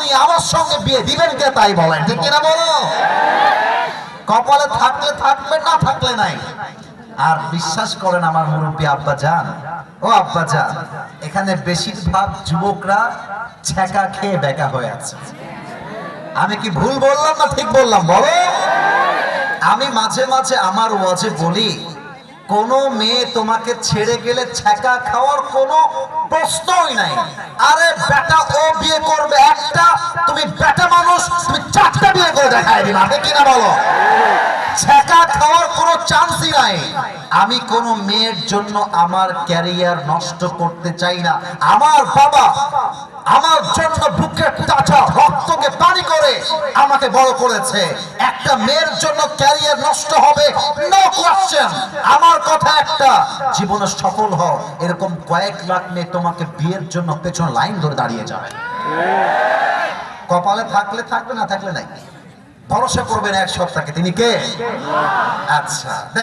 নিয়ে আমার সঙ্গে বিয়ে দিবেন কে তাই বলেন, ঠিক কিনা বলো? কপালে থাকলে থাকবে, না থাকলে নাই। আর বিশ্বাস করেন আমার মুরব্বী আব্বা জান, ও আব্বা জান, এখানে বেশিরভাগ যুবকরা ছ্যাঁকা খেয়ে বেকা হয়ে আছে। আমি কি ভুল বললাম না ঠিক বললাম বলো? আমি মাঝে মাঝে আমার ওয়াজে বলি, কোন মেয়ে তোমাকে ছেড়ে গেলে ছ্যাঁকা খাওয়ার কোনো প্রশ্নই নাই। আরে বেটা ও বিয়ে করবে একটা, তুমি বেটা মানুষ, তুমি চারটা বিয়ে করে দেখায় দিবা, ঠিক কিনা বলো? ছ্যাঁকা খাওয়ার কোনো চান্সই নাই। আমি কোন মেয়ের জন্য আমার ক্যারিয়ার নষ্ট করতে চাই না। আমার বাবা আমার জন্য বুকের তাজা রক্তকে পানি করে আমাকে বড় করেছে। একটা মেয়ের জন্য ক্যারিয়ার নষ্ট হবে, নো কোয়েশ্চেন। আমার কথা একটা, জীবনে সফল হও, এরকম কয়েক লাখ মেয়ে তোমাকে বিয়ের জন্য পেছনে লাইন ধরে দাঁড়িয়ে যাবে। কপালে থাকলে থাকবে, না থাকলে নাই। ভরসা করবেন এক সত্তাকে, তিনি কে? আচ্ছা।